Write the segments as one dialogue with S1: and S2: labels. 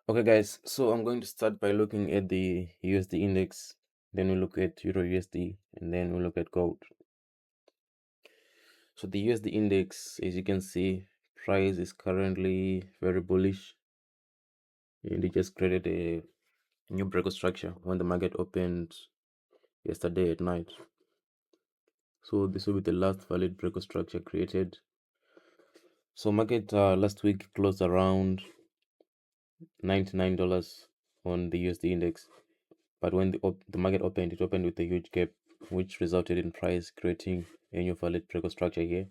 S1: Okay guys, so I'm going to start by looking at the USD index, then we'll look at Euro USD, and then we'll look at gold. So the USD index, as you can see, price is currently very bullish, and it just created a new breakout structure when the market opened yesterday at night. So this will be the last valid breakout structure created. So market last week closed around $99 on the USD index. But when the market opened, it opened with a huge gap, which resulted in price creating a new valid breakout structure here.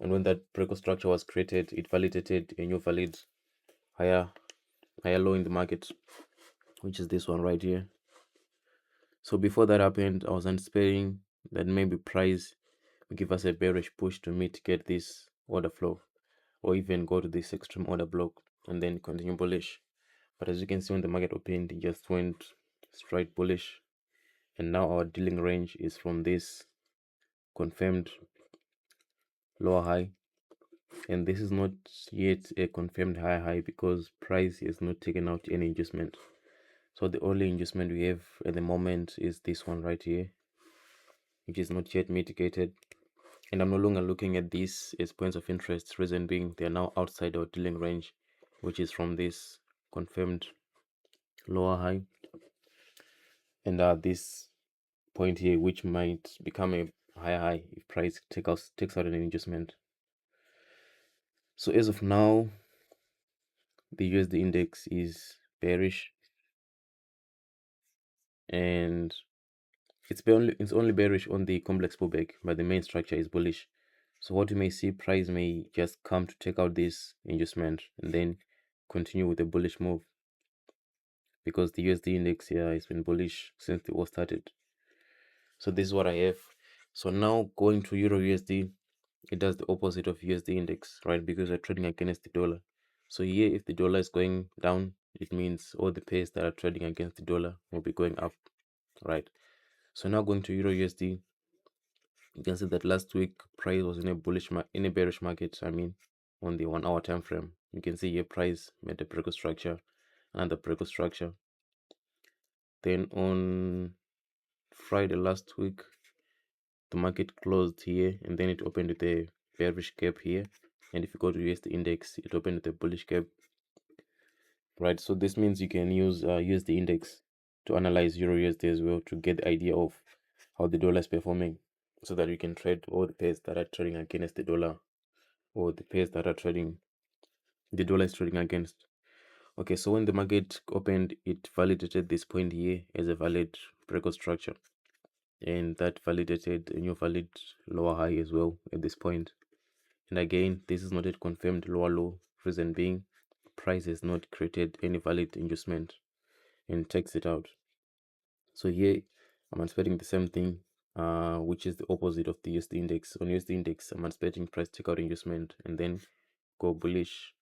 S1: And when that breakout structure was created, it validated a new valid higher low in the market, which is this one right here. So before that happened, I was anticipating that maybe price will give us a bearish push to mitigate this order flow, or even go to this extreme order block and then continue bullish. But as you can see, when the market opened, it just went straight bullish. And now our dealing range is from this confirmed lower high, and this is not yet a confirmed high because price is not taken out any adjustment. So the only adjustment we have at the moment is this one right here, which is not yet mitigated. And I'm no longer looking at these as points of interest, reason being they are now outside our dealing range, which is from this confirmed lower high and this point here, which might become a higher high if price takes out an adjustment. So as of now, the USD index is bearish, and it's only bearish on the complex pullback, but the main structure is bullish. So what you may see, price may just come to take out this adjustment and then continue with a bullish move, because the USD index here has been bullish since the war started. So this is what I have. So now going to Euro USD, it does the opposite of USD index, right? Because we're trading against the dollar. So here, if the dollar is going down, it means all the pairs that are trading against the dollar will be going up, right? So now going to Euro USD, you can see that last week price was in a bearish market. I mean, on the 1 hour time frame, you can see here price made a breakout structure, another breakout structure. Then on Friday last week, the market closed here and then it opened with a bearish gap here. And if you go to USD index, it opened with a bullish gap, right? So this means you can use USD index to analyze Euro USD as well, to get the idea of how the dollar is performing, so that you can trade all the pairs that are trading against the dollar, or the pairs that are trading the dollar is trading against. Okay, so when the market opened, it validated this point here as a valid breakout structure, and that validated a new valid lower high as well at this point. And again, this is not a confirmed lower low, reason being price has not created any valid adjustment and takes it out. So here I'm anticipating the same thing, which is the opposite of the USD index. On USD index, I'm anticipating price take out adjustment and then go bullish.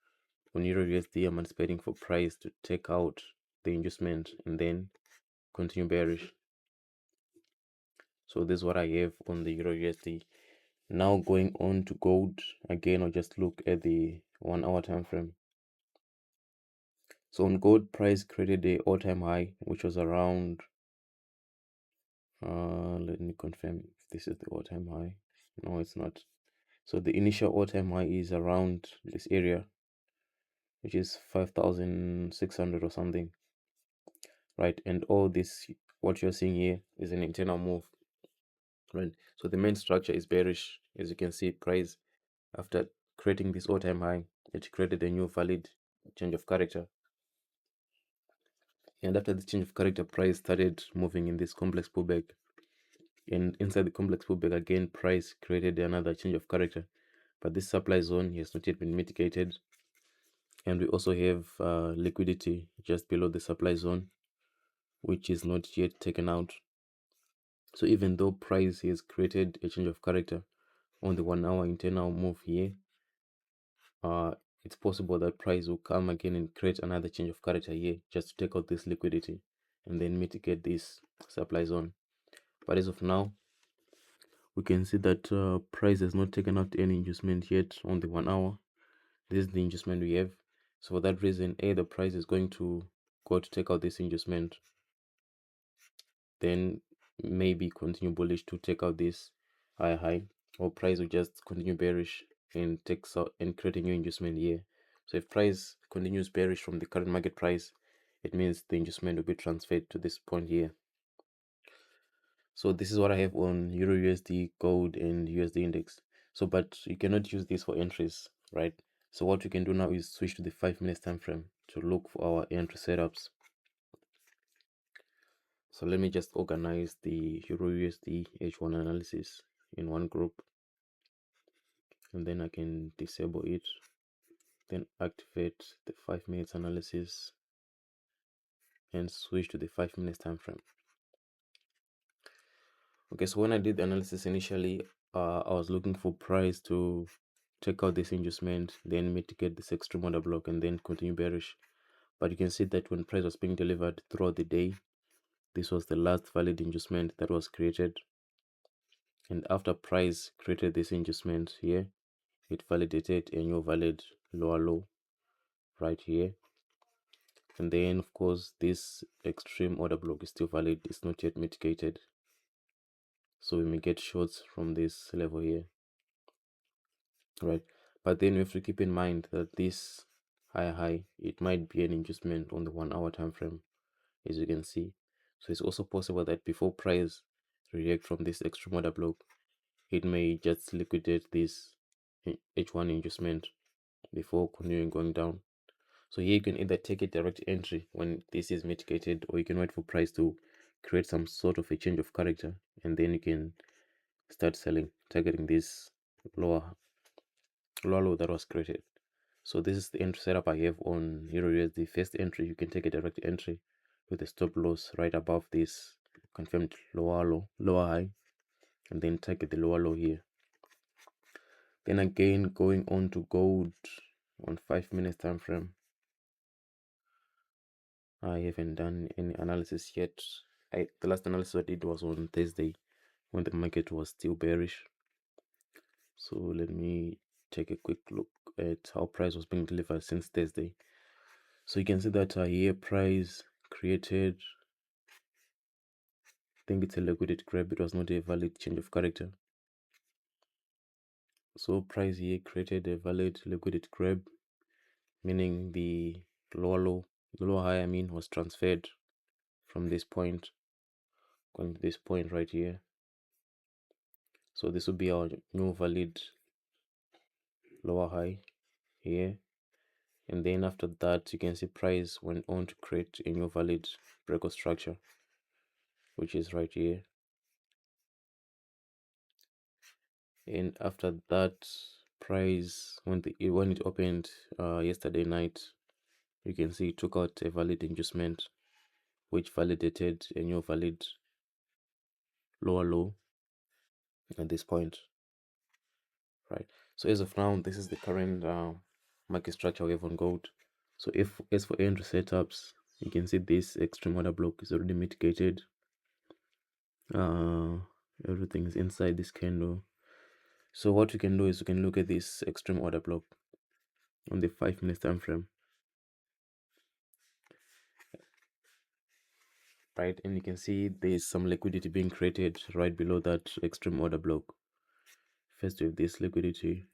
S1: On Euro USD, I'm anticipating for price to take out the adjustment and then continue bearish. So this is what I have on the Euro USD. Now going on to gold, again, I'll just look at the 1 hour time frame. So on gold, price created a all-time high, which was around, let me confirm if this is the all-time high. No, it's not. So the initial all-time high is around this area, which is 5,600 or something, right? And all this, what you're seeing here, is an internal move, right? So the main structure is bearish. As you can see, price, after creating this all-time high, it created a new valid change of character. And after this change of character, price started moving in this complex pullback. And inside the complex pullback, again, price created another change of character. But this supply zone has not yet been mitigated. And we also have liquidity just below the supply zone, which is not yet taken out. So even though price has created a change of character on the 1 hour internal move here, it's possible that price will come again and create another change of character here just to take out this liquidity and then mitigate this supply zone. But as of now, we can see that price has not taken out any adjustment yet on the 1 hour. This is the adjustment we have. So for that reason, the price is going to go to take out this inducement, then maybe continue bullish to take out this high, or price will just continue bearish and takes out and create a new inducement here. So if price continues bearish from the current market price, it means the inducement will be transferred to this point here. So this is what I have on EURUSD, gold, and USD index. So but you cannot use this for entries, right? So what we can do now is switch to the 5 minutes time frame to look for our entry setups. So let me just organize the EURUSD H1 analysis in one group, and then I can disable it, then activate the 5 minutes analysis and switch to the 5 minutes time frame. Okay, so when I did the analysis initially, I was looking for price to take out this inducement, then mitigate this extreme order block, and then continue bearish. But you can see that when price was being delivered throughout the day, this was the last valid inducement that was created. And after price created this inducement here, it validated a new valid lower low right here. And then of course this extreme order block is still valid, it's not yet mitigated, so we may get shorts from this level here, right? But then we have to keep in mind that this high, it might be an inducement on the 1 hour time frame, as you can see. So it's also possible that before price react from this extreme order block, it may just liquidate this H1 inducement before continuing going down. So here you can either take a direct entry when this is mitigated, or you can wait for price to create some sort of a change of character, and then you can start selling, targeting this lower low that was created. So this is the entry setup I have on EURUSD. First entry, you can take a direct entry with a stop loss right above this confirmed lower high, and then target the lower low here. Then again, going on to gold on 5 minutes time frame. I haven't done any analysis yet. The last analysis I did was on Thursday when the market was still bearish. So let me take a quick look at how price was being delivered since Thursday. So you can see that here price created, I think it's a liquidity grab, it was not a valid change of character. So price here created a valid liquidity grab, meaning the lower high, I mean, was transferred from this point going to this point right here. So this will be our new valid lower high here, and then after that you can see price went on to create a new valid breakout structure, which is right here. And after that, price when it opened yesterday night, you can see it took out a valid inducement, which validated a new valid lower low at this point, right? So as of now, this is the current market structure we have on gold. So as for entry setups, you can see this extreme order block is already mitigated. Everything is inside this candle. So what we can do is we can look at this extreme order block on the 5 minutes time frame, right? And you can see there's some liquidity being created right below that extreme order block. First we have this liquidity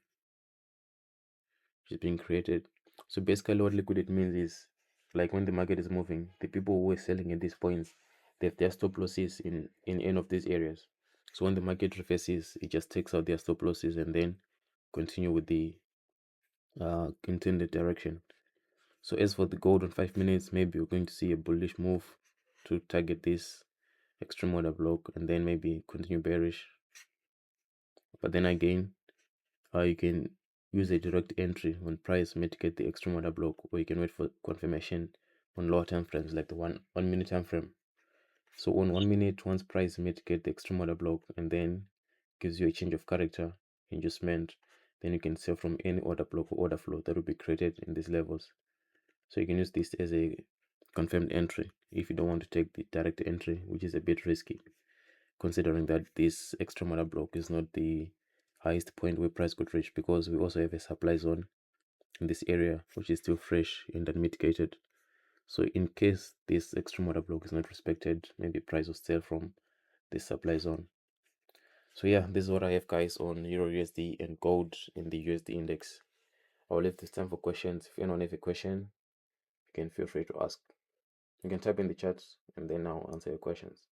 S1: which is being created. So basically what liquidity means is, like when the market is moving, the people who are selling at these points, they have their stop losses in any of these areas. So when the market reverses, it just takes out their stop losses and then continue with the intended direction. So as for the gold on 5 minutes, maybe we're going to see a bullish move to target this extreme order block and then maybe continue bearish. But then again, you can use a direct entry when price mitigate the extreme order block, or you can wait for confirmation on lower time frames like the one minute time frame. So on 1 minute, once price mitigate the extreme order block and then gives you a change of character inducement, then you can sell from any order block or order flow that will be created in these levels. So you can use this as a confirmed entry if you don't want to take the direct entry, which is a bit risky, considering that this extreme order block is not the highest point where price could reach, because we also have a supply zone in this area, which is still fresh and unmitigated. So in case this extreme order block is not respected, maybe price will sell from this supply zone. So yeah, this is what I have, guys, on Euro USD and gold in the USD index. I'll leave this time for questions. If anyone have a question, you can feel free to ask. You can type in the chat and then I'll answer your questions.